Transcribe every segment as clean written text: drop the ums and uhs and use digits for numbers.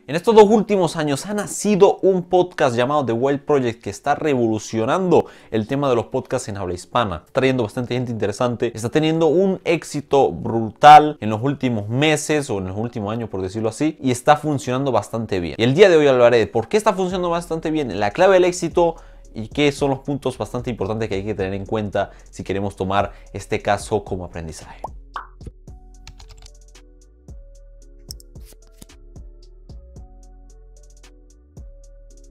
En estos 2 últimos años ha nacido un podcast llamado The Wild Project que está revolucionando el tema de los podcasts en habla hispana. Está trayendo bastante gente interesante, está teniendo un éxito brutal en los últimos meses o en los últimos años, por decirlo así, y está funcionando bastante bien. Y el día de hoy hablaré de por qué está funcionando bastante bien, la clave del éxito y qué son los puntos bastante importantes que hay que tener en cuenta si queremos tomar este caso como aprendizaje.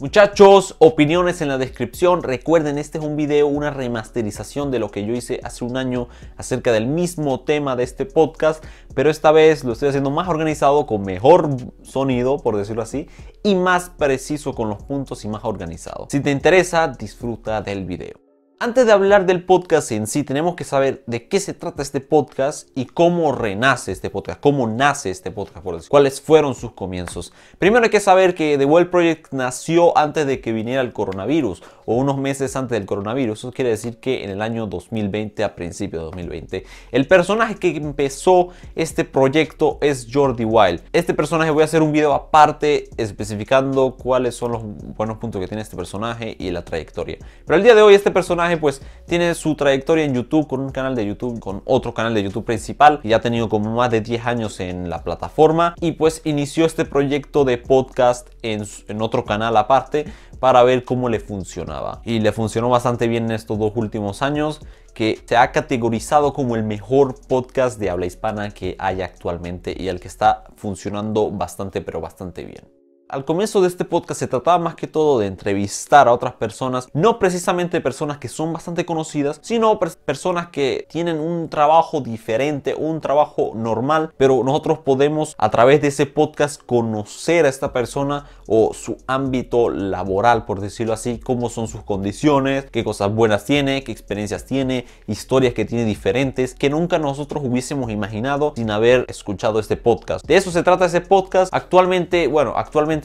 Muchachos, opiniones en la descripción. Recuerden, este es un video, una remasterización de lo que yo hice hace un año acerca del mismo tema de este podcast, pero esta vez lo estoy haciendo más organizado, con mejor sonido, por decirlo así, y más preciso con los puntos y más organizado. Si te interesa, disfruta del video. Antes de hablar del podcast en sí, tenemos que saber de qué se trata este podcast y cómo renace este podcast, cómo nace este podcast, por decir, cuáles fueron sus comienzos. Primero hay que saber que The Wild Project nació antes de que viniera el coronavirus, o unos meses antes del coronavirus. Eso quiere decir que en el año 2020, a principios de 2020, el personaje que empezó este proyecto es Jordi Wild. Este personaje, voy a hacer un video aparte especificando cuáles son los buenos puntos que tiene este personaje y la trayectoria. Pero el día de hoy este personaje pues tiene su trayectoria en YouTube, con un canal de YouTube, con otro canal de YouTube principal, y ya ha tenido como más de 10 años en la plataforma, y pues inició este proyecto de podcast en otro canal aparte para ver cómo le funcionaba, y le funcionó bastante bien en estos 2 últimos años, que se ha categorizado como el mejor podcast de habla hispana que hay actualmente y el que está funcionando bastante, pero bastante bien. Al comienzo de este podcast se trataba más que todo de entrevistar a otras personas, no precisamente personas que son bastante conocidas, sino personas que tienen un trabajo diferente, un trabajo normal, pero nosotros podemos a través de ese podcast conocer a esta persona o su ámbito laboral, por decirlo así, cómo son sus condiciones, qué cosas buenas tiene, qué experiencias tiene, historias que tiene diferentes, que nunca nosotros hubiésemos imaginado sin haber escuchado este podcast. De eso se trata ese podcast. Actualmente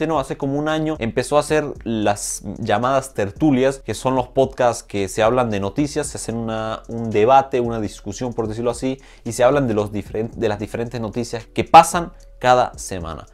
no, hace como un año empezó a hacer las llamadas tertulias, que son los podcasts que se hablan de noticias, se hacen un debate, una discusión, por decirlo así, y se hablan de las diferentes noticias que pasan cada semana.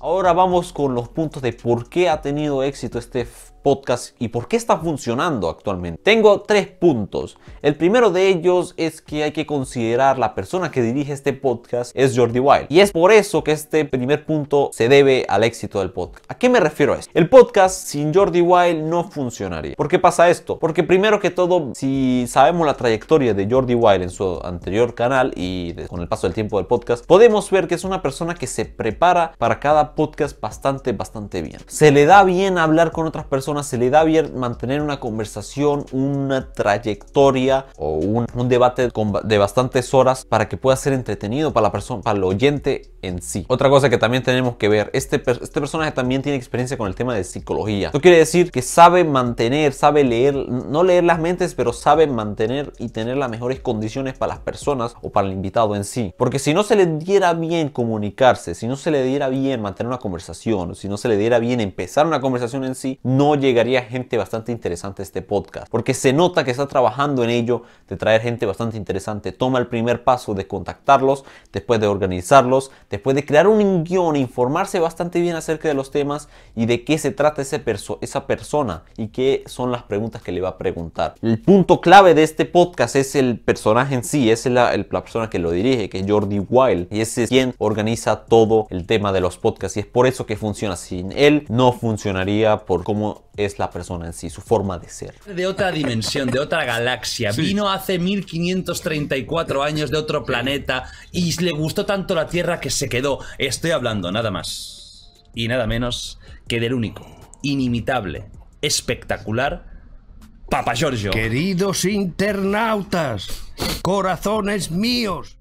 Ahora vamos con los puntos de por qué ha tenido éxito este podcast y por qué está funcionando actualmente. Tengo 3 puntos. El primero de ellos es que hay que considerar la persona que dirige este podcast es Jordi Wild, y es por eso que este primer punto se debe al éxito del podcast. ¿A qué me refiero a esto? El podcast sin Jordi Wild no funcionaría. ¿Por qué pasa esto? Porque primero que todo, si sabemos la trayectoria de Jordi Wild en su anterior canal y con el paso del tiempo del podcast, podemos ver que es una persona que se prepara para cada podcast bastante bien. Se le da bien hablar con otras personas, se le da bien mantener una conversación, una trayectoria o un debate de bastantes horas para que pueda ser entretenido para la persona, para el oyente en sí. Otra cosa que también tenemos que ver, este personaje también tiene experiencia con el tema de psicología. Esto quiere decir que sabe mantener, sabe leer, no leer las mentes, pero sabe mantener y tener las mejores condiciones para las personas o para el invitado en sí. Porque si no se le diera bien comunicarse, si no se le diera bien mantener una conversación, si no se le diera bien empezar una conversación en sí, no llegaría gente bastante interesante a este podcast, porque se nota que está trabajando en ello, de traer gente bastante interesante. Toma el primer paso de contactarlos, después de organizarlos, después de crear un guión, informarse bastante bien acerca de los temas y de qué se trata esa persona y qué son las preguntas que le va a preguntar. El punto clave de este podcast es el personaje en sí, es la persona que lo dirige, que es Jordi Wild, y ese es quien organiza todo el tema de los podcasts, y es por eso que funciona. Sin él no funcionaría por cómo es la persona en sí, su forma de ser. De otra dimensión, de otra galaxia. Sí. Vino hace 1534 años de otro planeta y le gustó tanto la Tierra que se quedó. Estoy hablando nada más y nada menos que del único, inimitable, espectacular Papa Giorgio. Queridos internautas, corazones míos.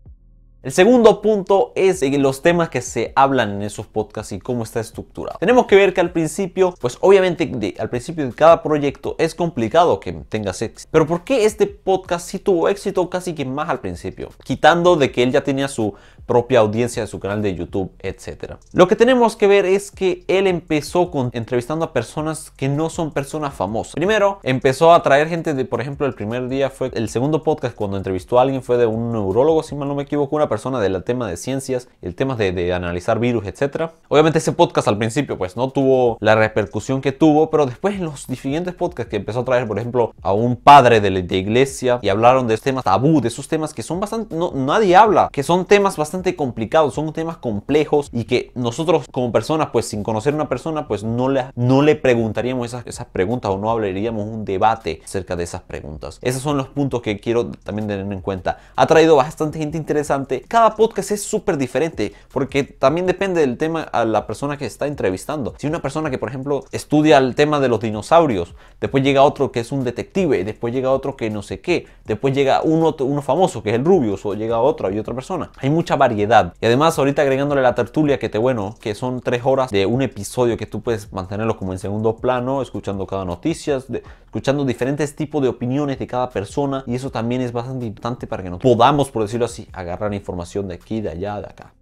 El segundo punto es los temas que se hablan en esos podcasts y cómo está estructurado. Tenemos que ver que al principio, pues obviamente al principio de cada proyecto es complicado que tengas éxito. Pero ¿por qué este podcast sí tuvo éxito casi que más al principio? Quitando de que él ya tenía su propia audiencia de su canal de YouTube, etc. Lo que tenemos que ver es que él empezó entrevistando a personas que no son personas famosas. Primero, empezó a traer gente por ejemplo, el primer día fue, el segundo podcast cuando entrevistó a alguien fue de un neurólogo, si mal no me equivoco, una persona del tema de ciencias, el tema de analizar virus, etc. Obviamente ese podcast al principio pues no tuvo la repercusión que tuvo, pero después en los siguientes podcasts que empezó a traer, por ejemplo, a un padre de iglesia y hablaron de temas tabú, de esos temas que son bastante, nadie habla, que son temas bastante complicados, son temas complejos y que nosotros como personas, pues sin conocer a una persona, pues no le preguntaríamos esas preguntas o no hablaríamos un debate acerca de esas preguntas. Esos son los puntos que quiero también tener en cuenta. Ha traído bastante gente interesante. Cada podcast es súper diferente porque también depende del tema a la persona que está entrevistando. Si una persona que, por ejemplo, estudia el tema de los dinosaurios, después llega otro que es un detective, después llega otro que no sé qué, después llega uno famoso que es el Rubius, o llega otra y otra persona. Hay mucha variedad. Y además ahorita agregándole la tertulia que son 3 horas de un episodio que tú puedes mantenerlo como en segundo plano, escuchando cada noticia, escuchando diferentes tipos de opiniones de cada persona, y eso también es bastante importante para que nos podamos, por decirlo así, agarrar información de aquí, de allá, de acá.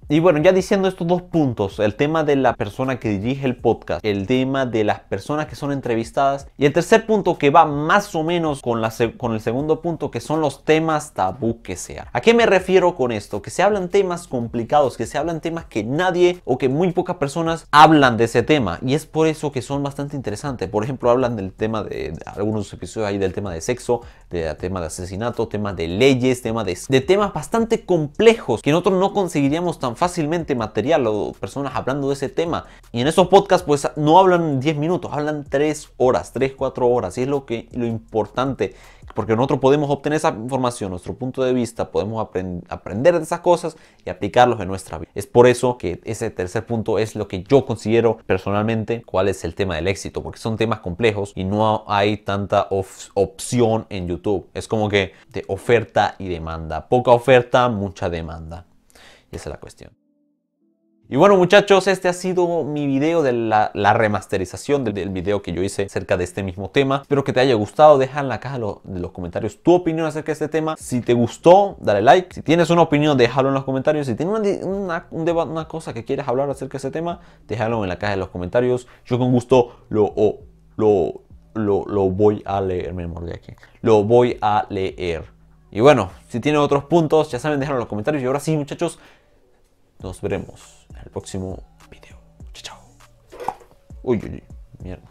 Y bueno, ya diciendo estos 2 puntos, el tema de la persona que dirige el podcast, el tema de las personas que son entrevistadas, y el tercer punto que va más o menos con el segundo punto, que son los temas tabú que sea. ¿A qué me refiero con esto? Que se hablan temas complicados, que se hablan temas que nadie o que muy pocas personas hablan de ese tema, y es por eso que son bastante interesantes. Por ejemplo, hablan del tema de algunos episodios ahí del tema de sexo, del tema de asesinato, temas de leyes, de temas bastante complejos que nosotros no conseguiríamos tan fácilmente material o personas hablando de ese tema. Y en esos podcasts pues no hablan 10 minutos, hablan 3 horas, 4 horas. Y es lo importante, porque nosotros podemos obtener esa información, nuestro punto de vista, podemos aprender de esas cosas y aplicarlos en nuestra vida. Es por eso que ese tercer punto es lo que yo considero personalmente cuál es el tema del éxito, porque son temas complejos y no hay tanta opción en YouTube. Es como que de oferta y demanda, poca oferta, mucha demanda. Y esa es la cuestión. Y bueno muchachos, este ha sido mi video de la remasterización del video que yo hice acerca de este mismo tema. Espero que te haya gustado. Deja en la caja de los comentarios tu opinión acerca de este tema. Si te gustó, dale like. Si tienes una opinión, déjalo en los comentarios. Si tienes una cosa que quieres hablar acerca de ese tema, déjalo en la caja de los comentarios. Yo con gusto lo voy a leer. Me mordí aquí. Lo voy a leer. Y bueno, si tienen otros puntos, ya saben, déjalo en los comentarios. Y ahora sí muchachos, nos veremos en el próximo video. Chao, chao. Uy, mierda.